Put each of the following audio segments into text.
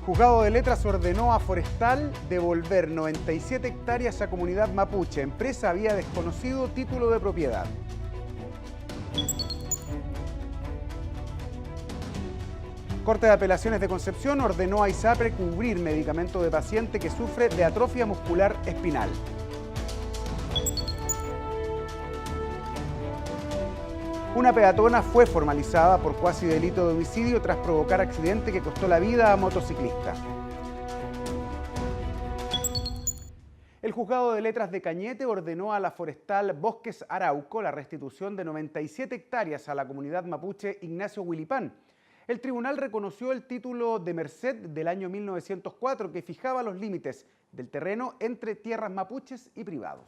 Juzgado de Letras ordenó a Forestal devolver 97 hectáreas a comunidad mapuche. Empresa había desconocido título de propiedad. Corte de Apelaciones de Concepción ordenó a ISAPRE cubrir medicamento de paciente que sufre de atrofia muscular espinal. Una peatona fue formalizada por cuasi delito de homicidio tras provocar accidente que costó la vida a motociclista. El Juzgado de Letras de Cañete ordenó a la Forestal Bosques Arauco la restitución de 97 hectáreas a la comunidad mapuche Ignacio Huilipán. El tribunal reconoció el título de merced del año 1904 que fijaba los límites del terreno entre tierras mapuches y privados.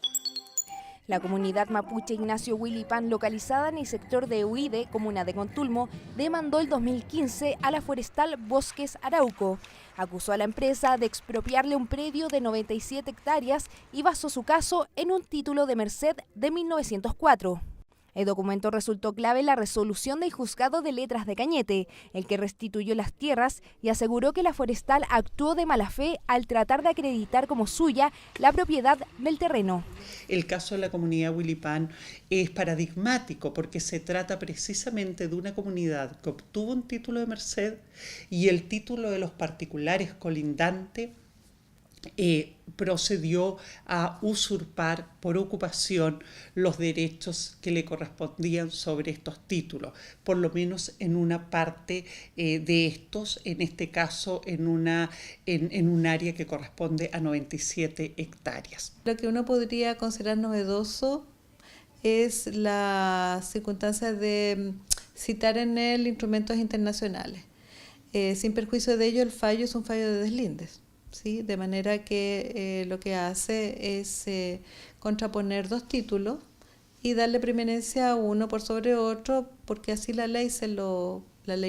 La comunidad mapuche Ignacio Huilipán, localizada en el sector de Huide, comuna de Contulmo, demandó el 2015 a la Forestal Bosques Arauco. Acusó a la empresa de expropiarle un predio de 97 hectáreas y basó su caso en un título de merced de 1904. El documento resultó clave en la resolución del Juzgado de Letras de Cañete, el que restituyó las tierras y aseguró que la Forestal actuó de mala fe al tratar de acreditar como suya la propiedad del terreno. El caso de la comunidad Huilipán es paradigmático porque se trata precisamente de una comunidad que obtuvo un título de merced y el título de los particulares colindante procedió a usurpar por ocupación los derechos que le correspondían sobre estos títulos, por lo menos en una parte de estos, en este caso en un área que corresponde a 97 hectáreas. Lo que uno podría considerar novedoso es la circunstancia de citar en él instrumentos internacionales. Sin perjuicio de ello, el fallo es un fallo de deslindes. ¿Sí? De manera que lo que hace es contraponer dos títulos y darle preeminencia a uno por sobre otro, porque así la ley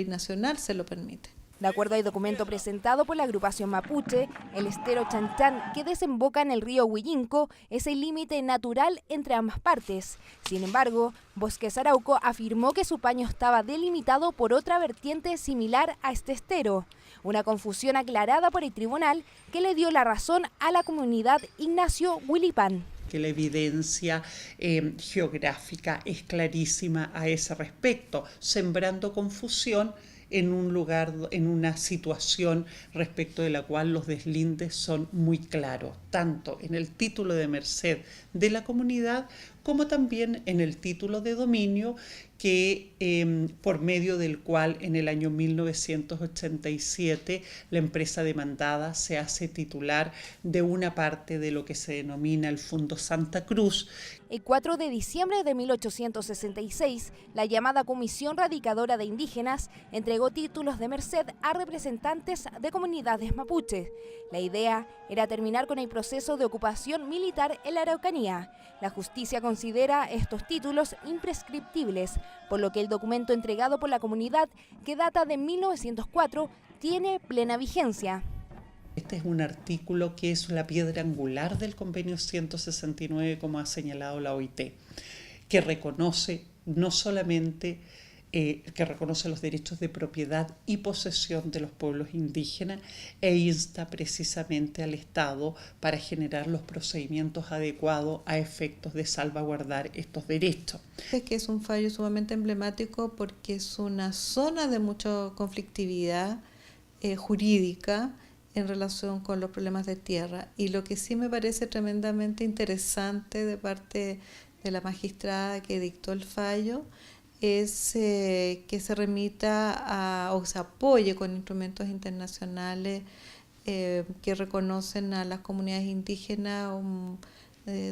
nacional se lo permite. De acuerdo al documento presentado por la agrupación mapuche, el estero Chanchán, que desemboca en el río Huillinco, es el límite natural entre ambas partes. Sin embargo, Bosques Arauco afirmó que su paño estaba delimitado por otra vertiente similar a este estero. Una confusión aclarada por el tribunal que le dio la razón a la comunidad Ignacio Huilipán. Que la evidencia geográfica es clarísima a ese respecto, sembrando confusión en un lugar, en una situación respecto de la cual los deslindes son muy claros, tanto en el título de merced de la comunidad como también en el título de dominio que por medio del cual en el año 1987 la empresa demandada se hace titular de una parte de lo que se denomina el Fondo Santa Cruz. El 4 de diciembre de 1866, la llamada Comisión Radicadora de Indígenas entregó títulos de merced a representantes de comunidades mapuches. La idea era terminar con el proceso de ocupación militar en la Araucanía. La justicia considera estos títulos imprescriptibles, por lo que el documento entregado por la comunidad, que data de 1904, tiene plena vigencia. Este es un artículo que es la piedra angular del convenio 169, como ha señalado la OIT, que reconoce no solamente que reconoce los derechos de propiedad y posesión de los pueblos indígenas e insta precisamente al Estado para generar los procedimientos adecuados a efectos de salvaguardar estos derechos. Es que es un fallo sumamente emblemático porque es una zona de mucha conflictividad jurídica en relación con los problemas de tierra. Y lo que sí me parece tremendamente interesante de parte de la magistrada que dictó el fallo es que se remita o se apoye con instrumentos internacionales que reconocen a las comunidades indígenas un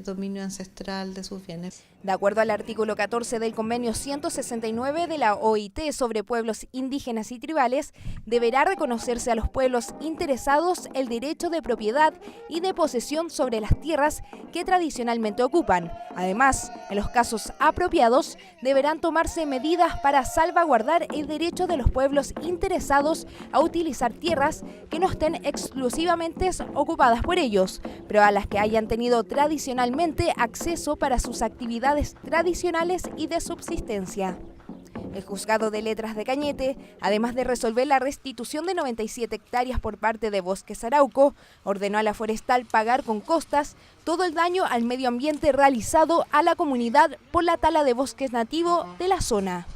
dominio ancestral de sus bienes. De acuerdo al artículo 14 del convenio 169 de la OIT sobre pueblos indígenas y tribales, deberá reconocerse a los pueblos interesados el derecho de propiedad y de posesión sobre las tierras que tradicionalmente ocupan. Además, en los casos apropiados, deberán tomarse medidas para salvaguardar el derecho de los pueblos interesados a utilizar tierras que no estén exclusivamente ocupadas por ellos, pero a las que hayan tenido tradicionalmente acceso para sus actividades tradicionales y de subsistencia. El Juzgado de Letras de Cañete, además de resolver la restitución de 97 hectáreas por parte de Bosques Arauco, ordenó a la forestal pagar con costas todo el daño al medio ambiente realizado a la comunidad por la tala de bosques nativo de la zona.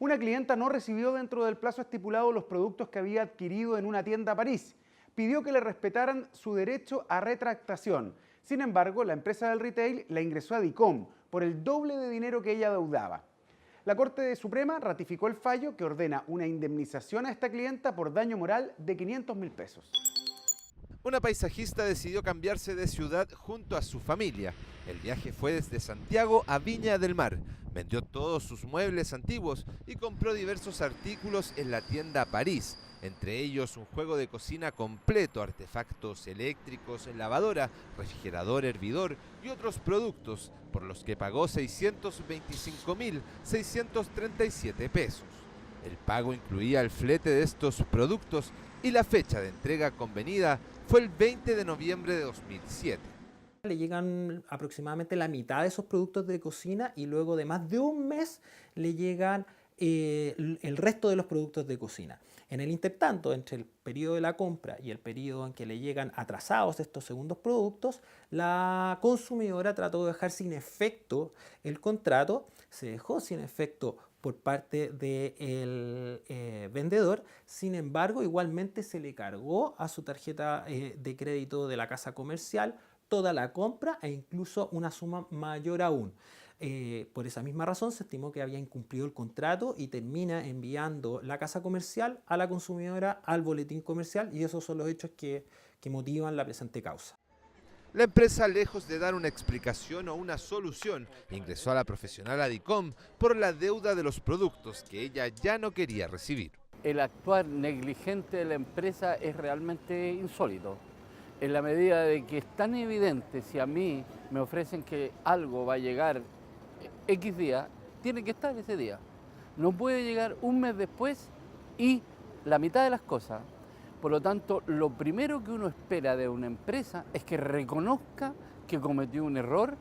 Una clienta no recibió dentro del plazo estipulado los productos que había adquirido en una tienda París. Pidió que le respetaran su derecho a retractación. Sin embargo, la empresa del retail la ingresó a DICOM por el doble de dinero que ella deudaba. La Corte Suprema ratificó el fallo que ordena una indemnización a esta clienta por daño moral de 500.000 pesos. Una paisajista decidió cambiarse de ciudad junto a su familia. El viaje fue desde Santiago a Viña del Mar. Vendió todos sus muebles antiguos y compró diversos artículos en la tienda París, entre ellos un juego de cocina completo, artefactos eléctricos, lavadora, refrigerador, hervidor y otros productos, por los que pagó 625.637 pesos. El pago incluía el flete de estos productos y la fecha de entrega convenida fue el 20 de noviembre de 2007. Le llegan aproximadamente la mitad de esos productos de cocina y luego de más de un mes le llegan el resto de los productos de cocina. En el intertanto, entre el periodo de la compra y el periodo en que le llegan atrasados estos segundos productos, la consumidora trató de dejar sin efecto el contrato, se dejó sin efecto por parte del vendedor. Sin embargo, igualmente se le cargó a su tarjeta de crédito de la casa comercial toda la compra e incluso una suma mayor aún. Por esa misma razón se estimó que había incumplido el contrato y termina enviando la casa comercial a la consumidora al boletín comercial, y esos son los hechos que motivan la presente causa. La empresa, lejos de dar una explicación o una solución, ingresó a la profesional a DICOM por la deuda de los productos que ella ya no quería recibir. El actuar negligente de la empresa es realmente insólito, en la medida de que es tan evidente. Si a mí me ofrecen que algo va a llegar X día, tiene que estar ese día. No puede llegar un mes después y la mitad de las cosas. Por lo tanto, lo primero que uno espera de una empresa es que reconozca que cometió un error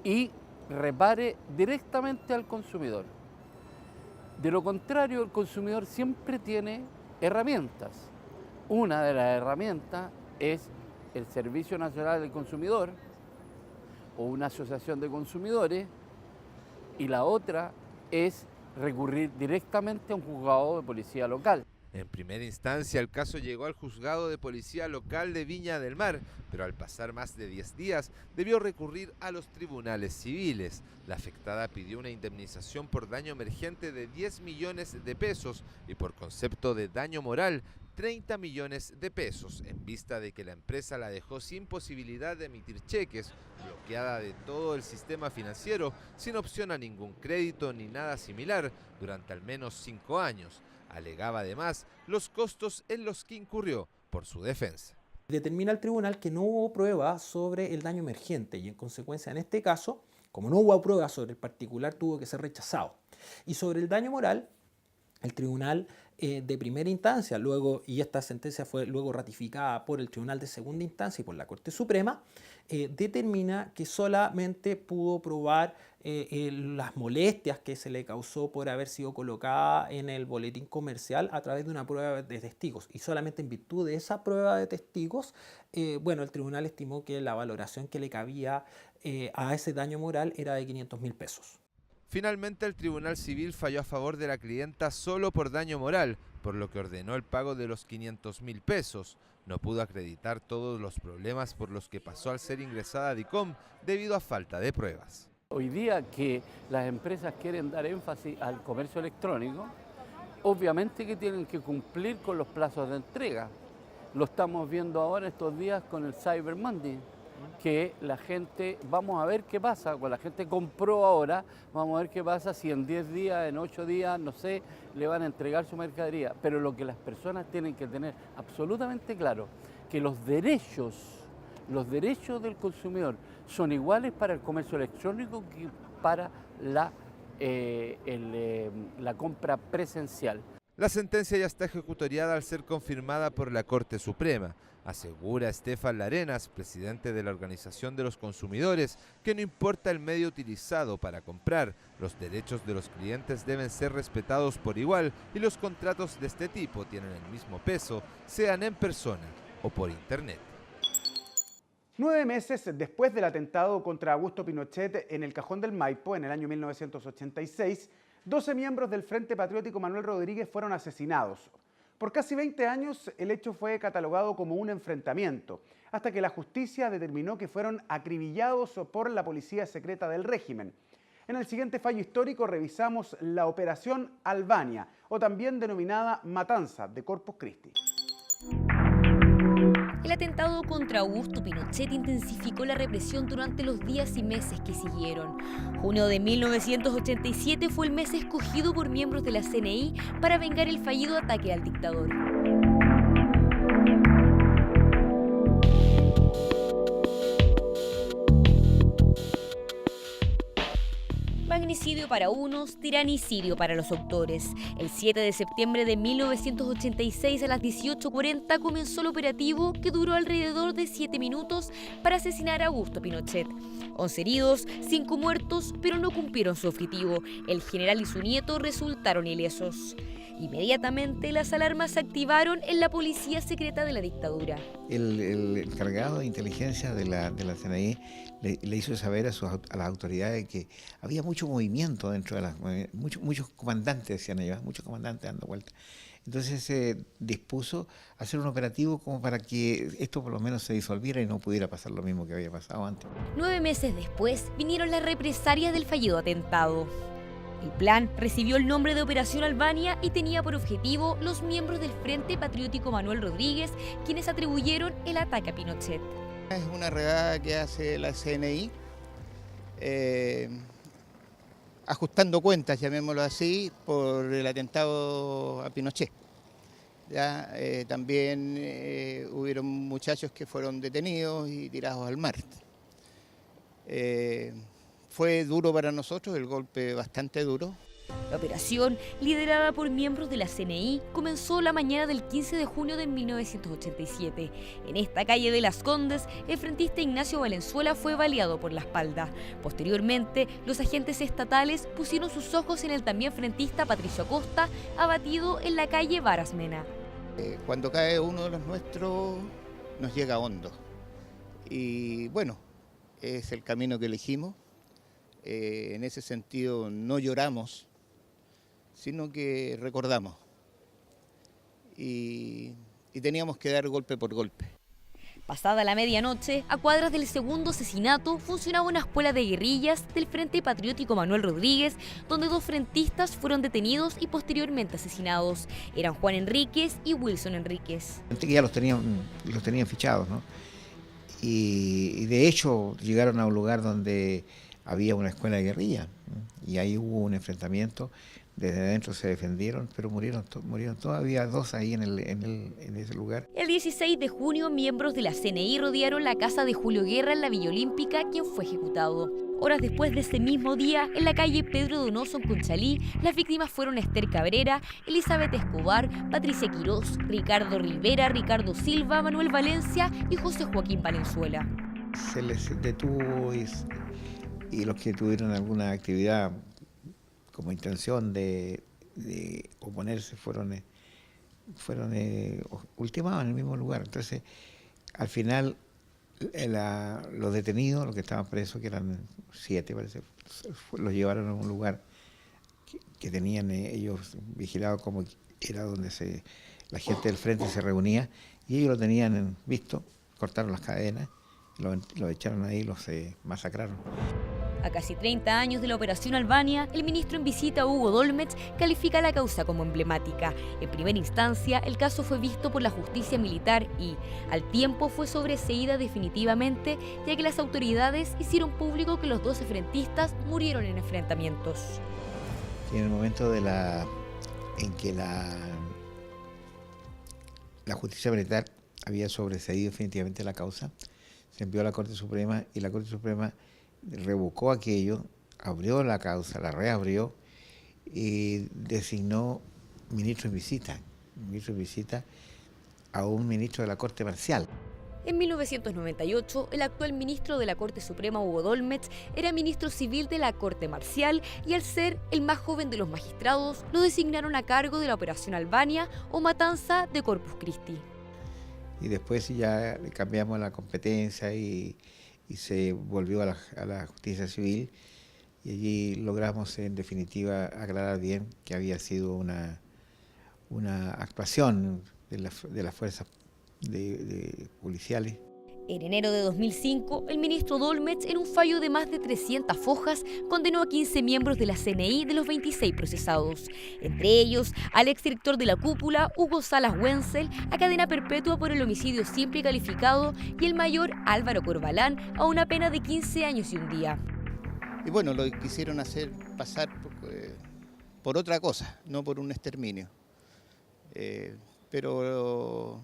y repare directamente al consumidor. De lo contrario, el consumidor siempre tiene herramientas. Una de las herramientas es el Servicio Nacional del Consumidor o una asociación de consumidores, y la otra es recurrir directamente a un juzgado de policía local. En primera instancia, el caso llegó al juzgado de policía local de Viña del Mar, pero al pasar más de 10 días debió recurrir a los tribunales civiles. La afectada pidió una indemnización por daño emergente de 10 millones de pesos y por concepto de daño moral 30 millones de pesos, en vista de que la empresa la dejó sin posibilidad de emitir cheques, bloqueada de todo el sistema financiero, sin opción a ningún crédito ni nada similar durante al menos 5 años. Alegaba además los costos en los que incurrió por su defensa. Determina el tribunal que no hubo prueba sobre el daño emergente y en consecuencia en este caso, como no hubo prueba sobre el particular, tuvo que ser rechazado. Y sobre el daño moral, el tribunal de primera instancia, luego, y esta sentencia fue luego ratificada por el tribunal de segunda instancia y por la Corte Suprema, determina que solamente pudo probar las molestias que se le causó por haber sido colocada en el boletín comercial a través de una prueba de testigos, y solamente en virtud de esa prueba de testigos, el tribunal estimó que la valoración que le cabía a ese daño moral era de 500.000 pesos. Finalmente, el Tribunal Civil falló a favor de la clienta solo por daño moral, por lo que ordenó el pago de los 500.000 pesos. No pudo acreditar todos los problemas por los que pasó al ser ingresada a DICOM debido a falta de pruebas. Hoy día que las empresas quieren dar énfasis al comercio electrónico, obviamente que tienen que cumplir con los plazos de entrega. Lo estamos viendo ahora estos días con el Cyber Monday, que la gente, vamos a ver qué pasa, cuando la gente compró ahora, vamos a ver qué pasa si en 10 días, en 8 días, no sé, le van a entregar su mercadería. Pero lo que las personas tienen que tener absolutamente claro, que los derechos del consumidor son iguales para el comercio electrónico que para la compra presencial. La sentencia ya está ejecutoriada al ser confirmada por la Corte Suprema. Asegura Estefan Larenas, presidente de la Organización de los Consumidores, que no importa el medio utilizado para comprar, los derechos de los clientes deben ser respetados por igual y los contratos de este tipo tienen el mismo peso, sean en persona o por internet. 9 meses después del atentado contra Augusto Pinochet en el Cajón del Maipo en el año 1986, 12 miembros del Frente Patriótico Manuel Rodríguez fueron asesinados. Por casi 20 años el hecho fue catalogado como un enfrentamiento, hasta que la justicia determinó que fueron acribillados por la policía secreta del régimen. En el siguiente fallo histórico revisamos la Operación Albania, o también denominada Matanza de Corpus Christi. El atentado contra Augusto Pinochet intensificó la represión durante los días y meses que siguieron. Junio de 1987 fue el mes escogido por miembros de la CNI para vengar el fallido ataque al dictador. Magnicidio para unos, tiranicidio para los autores. El 7 de septiembre de 1986 a las 18:40 comenzó el operativo que duró alrededor de 7 minutos para asesinar a Augusto Pinochet. 11 heridos, 5 muertos, pero no cumplieron su objetivo. El general y su nieto resultaron ilesos. Inmediatamente las alarmas se activaron en la policía secreta de la dictadura. El encargado de inteligencia de la CNI le hizo saber a las autoridades que había mucho movimiento dentro de muchos comandantes, decían ellos, muchos comandantes dando vueltas. Entonces se dispuso a hacer un operativo como para que esto por lo menos se disolviera y no pudiera pasar lo mismo que había pasado antes. 9 meses después vinieron las represalias del fallido atentado. El plan recibió el nombre de Operación Albania y tenía por objetivo los miembros del Frente Patriótico Manuel Rodríguez, quienes atribuyeron el ataque a Pinochet. Es una redada que hace la CNI, ajustando cuentas, llamémoslo así, por el atentado a Pinochet. Ya, también hubieron muchachos que fueron detenidos y tirados al mar. Fue duro para nosotros, el golpe bastante duro. La operación, liderada por miembros de la CNI, comenzó la mañana del 15 de junio de 1987. En esta calle de Las Condes, el frentista Ignacio Valenzuela fue baleado por la espalda. Posteriormente, los agentes estatales pusieron sus ojos en el también frentista Patricio Acosta, abatido en la calle Varas Mena. Cuando cae uno de los nuestros, nos llega hondo. Y bueno, es el camino que elegimos. En ese sentido no lloramos, sino que recordamos y teníamos que dar golpe por golpe. Pasada la medianoche, a cuadras del segundo asesinato, funcionaba una escuela de guerrillas del Frente Patriótico Manuel Rodríguez, donde 2 frentistas fueron detenidos y posteriormente asesinados. Eran Juan Enríquez y Wilson Enríquez. Ya los tenían fichados, ¿no? Y de hecho llegaron a un lugar donde había una escuela de guerrilla, ¿no? Y ahí hubo un enfrentamiento, desde adentro se defendieron, pero murieron todavía 2 ahí en ese lugar. El 16 de junio, miembros de la CNI rodearon la casa de Julio Guerra en la Villa Olímpica, quien fue ejecutado. Horas después de ese mismo día, en la calle Pedro Donoso en Conchalí, las víctimas fueron Esther Cabrera, Elizabeth Escobar, Patricia Quirós, Ricardo Rivera, Ricardo Silva, Manuel Valencia y José Joaquín Valenzuela. Se les detuvo y los que tuvieron alguna actividad como intención de oponerse fueron ultimados en el mismo lugar. Entonces, al final, los detenidos, los que estaban presos, que eran 7, parece, los llevaron a un lugar que tenían ellos vigilado, como era donde la gente del frente se reunía, y ellos lo tenían visto, cortaron las cadenas, lo echaron ahí y los masacraron. A casi 30 años de la Operación Albania, el ministro en visita, Hugo Dolmetsch, califica la causa como emblemática. En primera instancia, el caso fue visto por la justicia militar y, al tiempo, fue sobreseída definitivamente, ya que las autoridades hicieron público que los 12 frentistas murieron en enfrentamientos. Y en el momento en que la justicia militar había sobreseído definitivamente la causa, se envió a la Corte Suprema y la Corte Suprema revocó aquello, abrió la causa, la reabrió y designó ministro en visita a un ministro de la Corte Marcial. En 1998, el actual ministro de la Corte Suprema, Hugo Dolmetsch, era ministro civil de la Corte Marcial y al ser el más joven de los magistrados, lo designaron a cargo de la Operación Albania o Matanza de Corpus Christi. Y después ya le cambiamos la competencia y se volvió a la justicia civil y allí logramos en definitiva aclarar bien que había sido una actuación de las fuerzas policiales. En enero de 2005, el ministro Dolmetsch, en un fallo de más de 300 hojas, condenó a 15 miembros de la CNI de los 26 procesados, entre ellos al exdirector de la cúpula, Hugo Salas Wenzel, a cadena perpetua por el homicidio simple y calificado, y el mayor Álvaro Corbalán a una pena de 15 años y un día. Y bueno, lo quisieron hacer pasar por otra cosa, no por un exterminio. Pero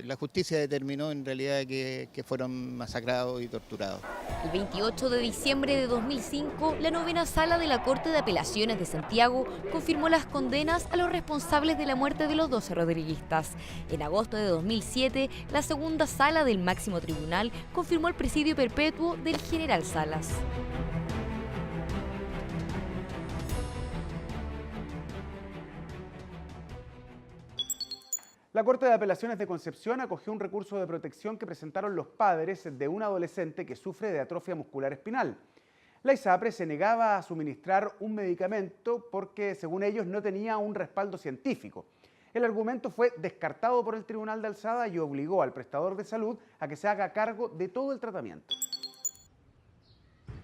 la justicia determinó en realidad que fueron masacrados y torturados. El 28 de diciembre de 2005, la 9ª Sala de la Corte de Apelaciones de Santiago confirmó las condenas a los responsables de la muerte de los 12 rodriguistas. En agosto de 2007, la 2ª Sala del Máximo Tribunal confirmó el presidio perpetuo del general Salas. La Corte de Apelaciones de Concepción acogió un recurso de protección que presentaron los padres de un adolescente que sufre de atrofia muscular espinal. La ISAPRE se negaba a suministrar un medicamento porque, según ellos, no tenía un respaldo científico. El argumento fue descartado por el Tribunal de Alzada y obligó al prestador de salud a que se haga cargo de todo el tratamiento.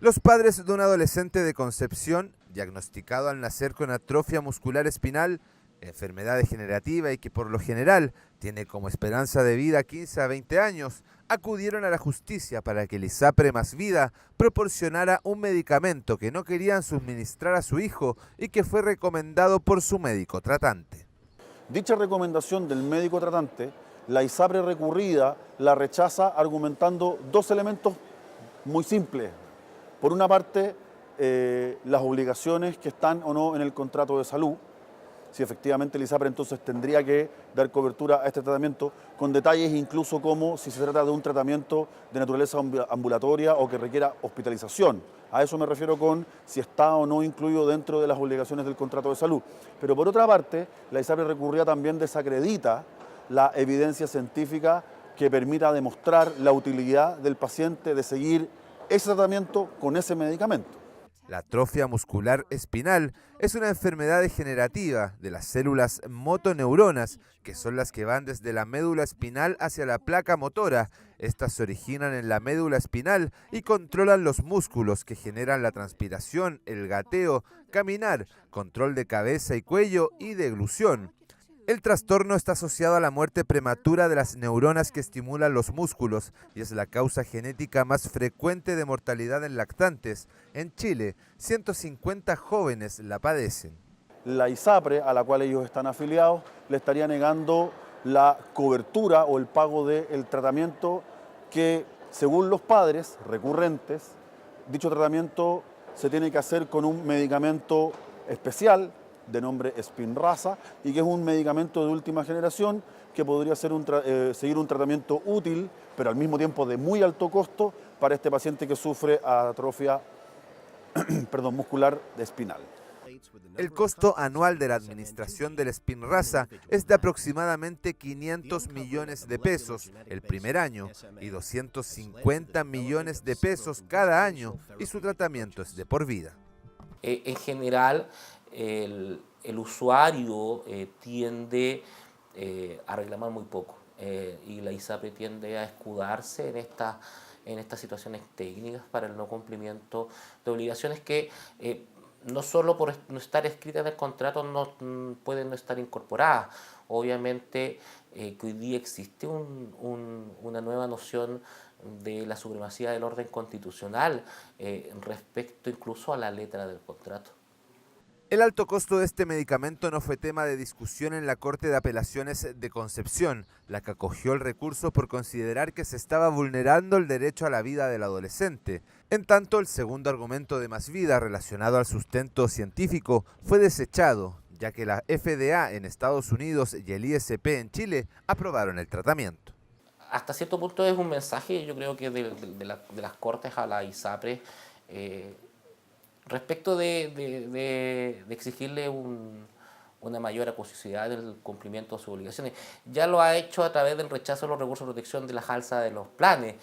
Los padres de un adolescente de Concepción, diagnosticado al nacer con atrofia muscular espinal, enfermedad degenerativa y que por lo general tiene como esperanza de vida 15 a 20 años, acudieron a la justicia para que el ISAPRE Más Vida proporcionara un medicamento que no querían suministrar a su hijo y que fue recomendado por su médico tratante. Dicha recomendación del médico tratante, la ISAPRE recurrida la rechaza argumentando dos elementos muy simples. Por una parte, las obligaciones que están o no en el contrato de salud, si efectivamente el ISAPRE entonces tendría que dar cobertura a este tratamiento, con detalles incluso como si se trata de un tratamiento de naturaleza ambulatoria o que requiera hospitalización. A eso me refiero con si está o no incluido dentro de las obligaciones del contrato de salud. Pero por otra parte, la ISAPRE recurrida también desacredita la evidencia científica que permita demostrar la utilidad del paciente de seguir ese tratamiento con ese medicamento. La atrofia muscular espinal es una enfermedad degenerativa de las células motoneuronas, que son las que van desde la médula espinal hacia la placa motora. Estas se originan en la médula espinal y controlan los músculos que generan la transpiración, el gateo, caminar, control de cabeza y cuello y deglución. El trastorno está asociado a la muerte prematura de las neuronas que estimulan los músculos y es la causa genética más frecuente de mortalidad en lactantes. En Chile, 150 jóvenes la padecen. La ISAPRE, a la cual ellos están afiliados, le estaría negando la cobertura o el pago del tratamiento que, según los padres recurrentes, dicho tratamiento se tiene que hacer con un medicamento especial de nombre Spinraza y que es un medicamento de última generación que podría ser seguir un tratamiento útil, pero al mismo tiempo de muy alto costo para este paciente que sufre atrofia muscular espinal. El costo anual de la administración del Spinraza es de aproximadamente 500 millones de pesos el primer año y 250 millones de pesos cada año, y su tratamiento es de por vida. En general, el usuario tiende a reclamar muy poco y la ISAPRE tiende a escudarse en estas situaciones técnicas para el no cumplimiento de obligaciones que no solo por no estar escritas en el contrato no pueden no estar incorporadas. Obviamente que hoy día existe una nueva noción de la supremacía del orden constitucional respecto incluso a la letra del contrato. El alto costo de este medicamento no fue tema de discusión en la Corte de Apelaciones de Concepción, la que acogió el recurso por considerar que se estaba vulnerando el derecho a la vida del adolescente. En tanto, el segundo argumento de Más Vida relacionado al sustento científico fue desechado, ya que la FDA en Estados Unidos y el ISP en Chile aprobaron el tratamiento. Hasta cierto punto es un mensaje, yo creo que de las Cortes a la ISAPRE respecto de exigirle una mayor acuciosidad del cumplimiento de sus obligaciones. Ya lo ha hecho a través del rechazo de los recursos de protección de las alzas de los planes.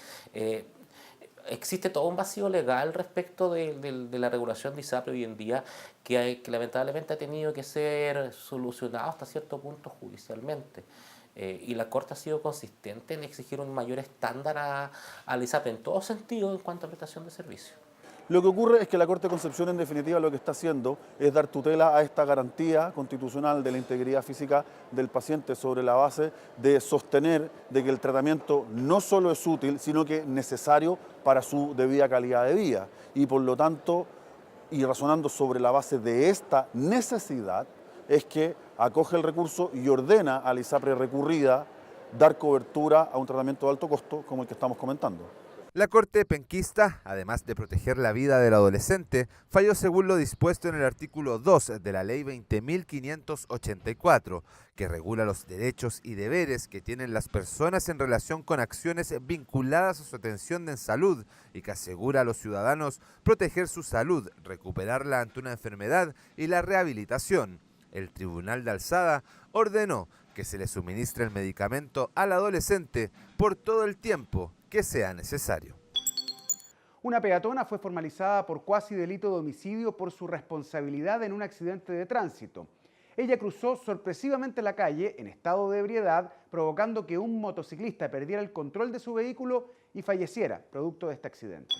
Existe todo un vacío legal respecto de la regulación de ISAPRE hoy en día que lamentablemente ha tenido que ser solucionado hasta cierto punto judicialmente. Y la Corte ha sido consistente en exigir un mayor estándar a la ISAPRE en todo sentido en cuanto a prestación de servicios. Lo que ocurre es que la Corte de Concepción, en definitiva, lo que está haciendo es dar tutela a esta garantía constitucional de la integridad física del paciente sobre la base de sostener de que el tratamiento no solo es útil, sino que es necesario para su debida calidad de vida. Y por lo tanto, y razonando sobre la base de esta necesidad, es que acoge el recurso y ordena a la ISAPRE recurrida dar cobertura a un tratamiento de alto costo como el que estamos comentando. La Corte penquista, además de proteger la vida del adolescente, falló según lo dispuesto en el artículo 2 de la Ley 20.584, que regula los derechos y deberes que tienen las personas en relación con acciones vinculadas a su atención en salud y que asegura a los ciudadanos proteger su salud, recuperarla ante una enfermedad y la rehabilitación. El Tribunal de Alzada ordenó que se le suministre el medicamento al adolescente por todo el tiempo que sea necesario. Una peatona fue formalizada por cuasi delito de homicidio por su responsabilidad en un accidente de tránsito. Ella cruzó sorpresivamente la calle en estado de ebriedad, provocando que un motociclista perdiera el control de su vehículo y falleciera producto de este accidente.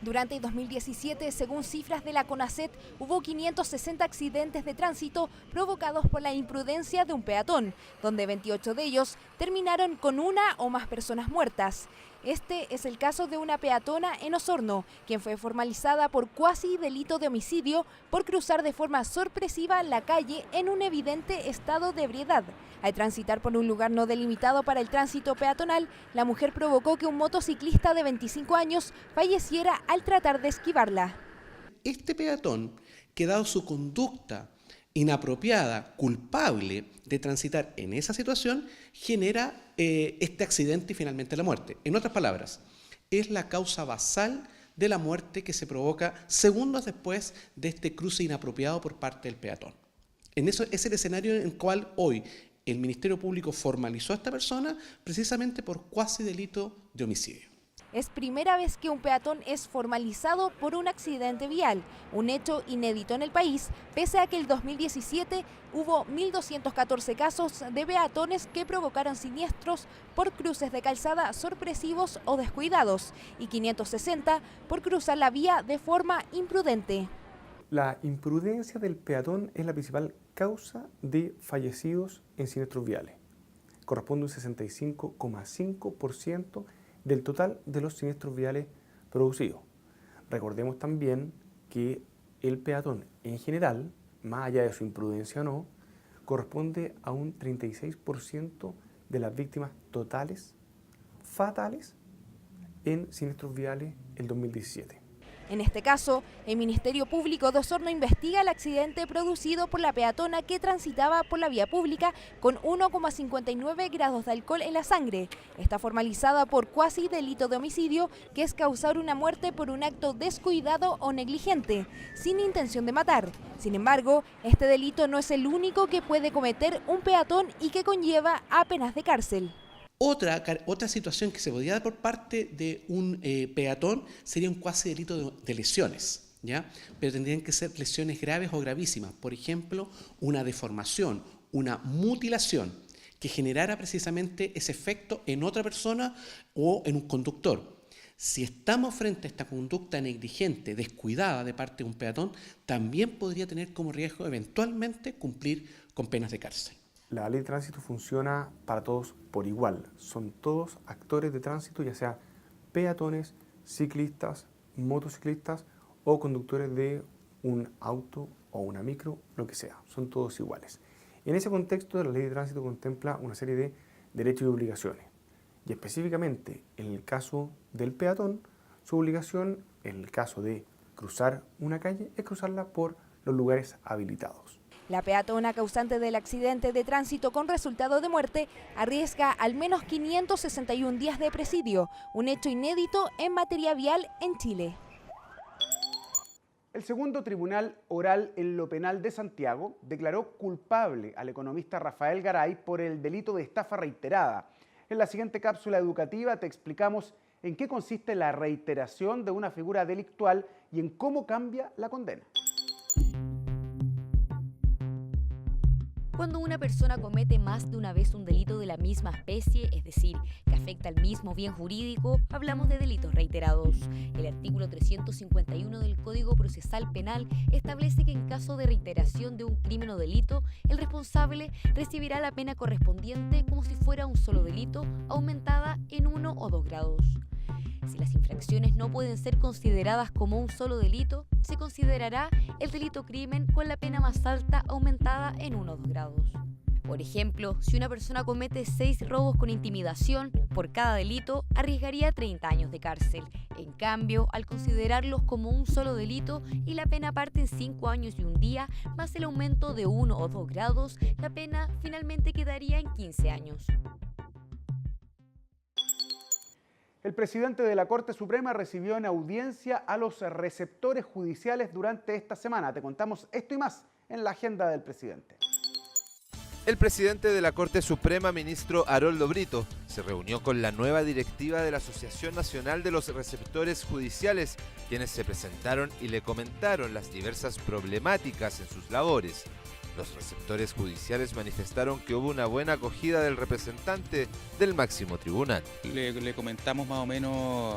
Durante el 2017, según cifras de la CONACET, hubo 560 accidentes de tránsito provocados por la imprudencia de un peatón, donde 28 de ellos terminaron con una o más personas muertas. Este es el caso de una peatona en Osorno, quien fue formalizada por cuasi delito de homicidio por cruzar de forma sorpresiva la calle en un evidente estado de ebriedad. Al transitar por un lugar no delimitado para el tránsito peatonal, la mujer provocó que un motociclista de 25 años falleciera al tratar de esquivarla. Este peatón, que dado su conducta inapropiada, culpable de transitar en esa situación, genera este accidente y finalmente la muerte. En otras palabras, es la causa basal de la muerte que se provoca segundos después de este cruce inapropiado por parte del peatón. En eso es el escenario en el cual hoy el Ministerio Público formalizó a esta persona precisamente por cuasi delito de homicidio. Es primera vez que un peatón es formalizado por un accidente vial, un hecho inédito en el país, pese a que el 2017 hubo 1.214 casos de peatones que provocaron siniestros por cruces de calzada sorpresivos o descuidados y 560 por cruzar la vía de forma imprudente. La imprudencia del peatón es la principal causa de fallecidos en siniestros viales. Corresponde un 65,5% del total de los siniestros viales producidos. Recordemos también que el peatón en general, más allá de su imprudencia o no, corresponde a un 36% de las víctimas totales fatales en siniestros viales el 2017. En este caso, el Ministerio Público de Osorno investiga el accidente producido por la peatona que transitaba por la vía pública con 1,59 grados de alcohol en la sangre. Está formalizada por cuasi delito de homicidio, que es causar una muerte por un acto descuidado o negligente, sin intención de matar. Sin embargo, este delito no es el único que puede cometer un peatón y que conlleva a penas de cárcel. Otra situación que se podría dar por parte de un peatón sería un cuasi delito de lesiones, ¿ya? Pero tendrían que ser lesiones graves o gravísimas. Por ejemplo, una deformación, una mutilación que generara precisamente ese efecto en otra persona o en un conductor. Si estamos frente a esta conducta negligente, descuidada de parte de un peatón, también podría tener como riesgo eventualmente cumplir con penas de cárcel. La ley de tránsito funciona para todos por igual. Son todos actores de tránsito, ya sea peatones, ciclistas, motociclistas o conductores de un auto o una micro, lo que sea. Son todos iguales. En ese contexto, la ley de tránsito contempla una serie de derechos y obligaciones. Y específicamente, en el caso del peatón, su obligación, en el caso de cruzar una calle, es cruzarla por los lugares habilitados. La peatona causante del accidente de tránsito con resultado de muerte arriesga al menos 561 días de presidio, un hecho inédito en materia vial en Chile. El segundo tribunal oral en lo penal de Santiago declaró culpable al economista Rafael Garay por el delito de estafa reiterada. En la siguiente cápsula educativa te explicamos en qué consiste la reiteración de una figura delictual y en cómo cambia la condena. Cuando una persona comete más de una vez un delito de la misma especie, es decir, que afecta al mismo bien jurídico, hablamos de delitos reiterados. El artículo 351 del Código Procesal Penal establece que en caso de reiteración de un crimen o delito, el responsable recibirá la pena correspondiente como si fuera un solo delito, aumentada en 1 o 2 grados. Si las infracciones no pueden ser consideradas como un solo delito, se considerará el delito crimen con la pena más alta aumentada en 1 o 2 grados. Por ejemplo, si una persona comete 6 robos con intimidación, por cada delito arriesgaría 30 años de cárcel. En cambio, al considerarlos como un solo delito y la pena parte en 5 años y 1 día, más el aumento de 1 o 2 grados, la pena finalmente quedaría en 15 años. El presidente de la Corte Suprema recibió en audiencia a los receptores judiciales durante esta semana. Te contamos esto y más en la agenda del presidente. El presidente de la Corte Suprema, ministro Haroldo Brito, se reunió con la nueva directiva de la Asociación Nacional de los Receptores Judiciales, quienes se presentaron y le comentaron las diversas problemáticas en sus labores. Los receptores judiciales manifestaron que hubo una buena acogida del representante del máximo tribunal. Le comentamos más o menos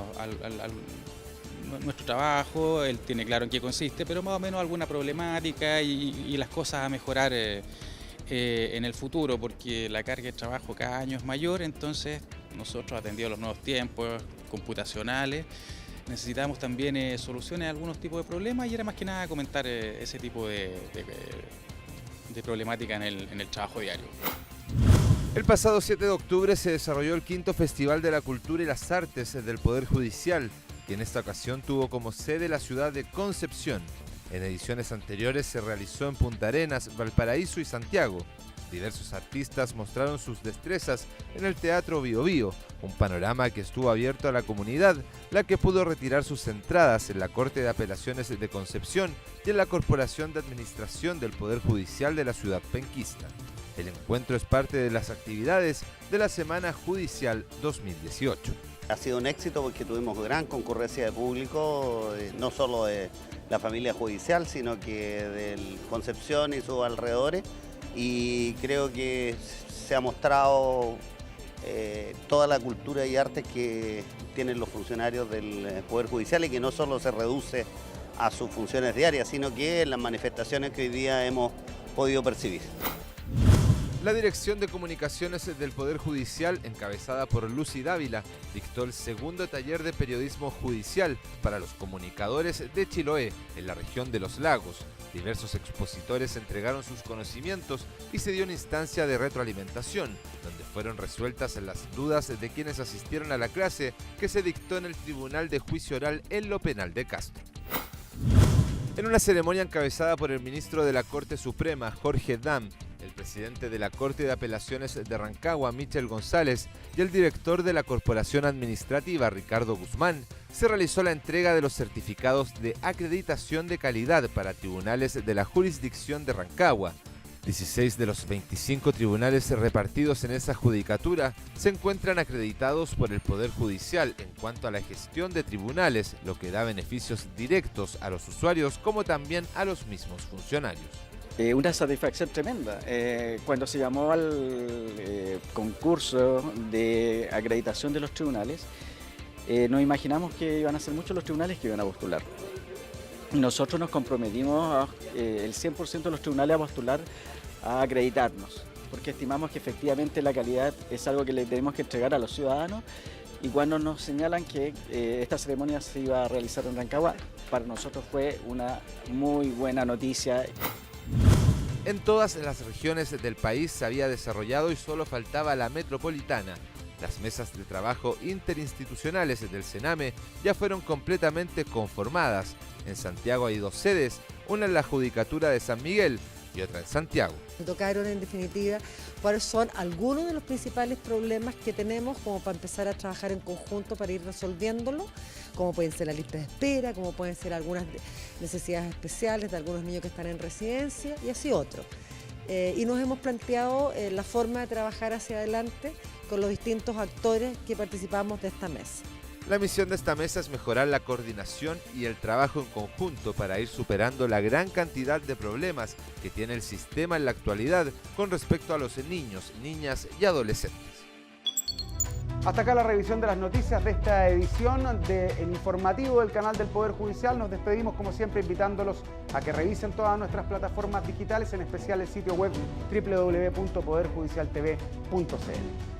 nuestro trabajo, él tiene claro en qué consiste, pero más o menos alguna problemática y las cosas a mejorar en el futuro, porque la carga de trabajo cada año es mayor, entonces nosotros, atendidos a los nuevos tiempos computacionales, necesitamos también soluciones a algunos tipos de problemas y era más que nada comentar ese tipo de problemática en el trabajo diario. El pasado 7 de octubre se desarrolló el 5º Festival de la Cultura y las Artes del Poder Judicial, que en esta ocasión tuvo como sede la ciudad de Concepción. En ediciones anteriores se realizó en Punta Arenas, Valparaíso y Santiago. Diversos artistas mostraron sus destrezas en el Teatro Bío Bío, un panorama que estuvo abierto a la comunidad, la que pudo retirar sus entradas en la Corte de Apelaciones de Concepción y en la Corporación de Administración del Poder Judicial de la ciudad penquista. El encuentro es parte de las actividades de la Semana Judicial 2018. Ha sido un éxito porque tuvimos gran concurrencia de público, no solo de la familia judicial, sino que de Concepción y sus alrededores. Y creo que se ha mostrado toda la cultura y arte que tienen los funcionarios del Poder Judicial y que no solo se reduce a sus funciones diarias, sino que en las manifestaciones que hoy día hemos podido percibir. La Dirección de Comunicaciones del Poder Judicial, encabezada por Lucy Dávila, dictó el segundo taller de periodismo judicial para los comunicadores de Chiloé, en la región de Los Lagos. Diversos expositores entregaron sus conocimientos y se dio una instancia de retroalimentación, donde fueron resueltas las dudas de quienes asistieron a la clase que se dictó en el Tribunal de Juicio Oral en lo Penal de Castro. En una ceremonia encabezada por el ministro de la Corte Suprema, Jorge Dam, el presidente de la Corte de Apelaciones de Rancagua, Michel González, y el director de la Corporación Administrativa, Ricardo Guzmán, se realizó la entrega de los certificados de acreditación de calidad para tribunales de la jurisdicción de Rancagua. 16 de los 25 tribunales repartidos en esa judicatura se encuentran acreditados por el Poder Judicial en cuanto a la gestión de tribunales, lo que da beneficios directos a los usuarios como también a los mismos funcionarios. Una satisfacción tremenda. Cuando se llamó al concurso de acreditación de los tribunales, nos imaginamos que iban a ser muchos los tribunales que iban a postular. Nosotros nos comprometimos el 100% de los tribunales a postular a acreditarnos, porque estimamos que efectivamente la calidad es algo que le tenemos que entregar a los ciudadanos y cuando nos señalan que esta ceremonia se iba a realizar en Rancagua, para nosotros fue una muy buena noticia. En todas las regiones del país se había desarrollado y solo faltaba la metropolitana. Las mesas de trabajo interinstitucionales del Sename ya fueron completamente conformadas. En Santiago hay 2 sedes, una en la Judicatura de San Miguel y otra en Santiago. Tocaron en definitiva cuáles son algunos de los principales problemas que tenemos como para empezar a trabajar en conjunto para ir resolviéndolo, como pueden ser la lista de espera, como pueden ser algunas necesidades especiales de algunos niños que están en residencia y así otros. Y nos hemos planteado la forma de trabajar hacia adelante con los distintos actores que participamos de esta mesa. La misión de esta mesa es mejorar la coordinación y el trabajo en conjunto para ir superando la gran cantidad de problemas que tiene el sistema en la actualidad con respecto a los niños, niñas y adolescentes. Hasta acá la revisión de las noticias de esta edición del informativo del canal del Poder Judicial. Nos despedimos como siempre invitándolos a que revisen todas nuestras plataformas digitales, en especial el sitio web www.poderjudicialtv.cl.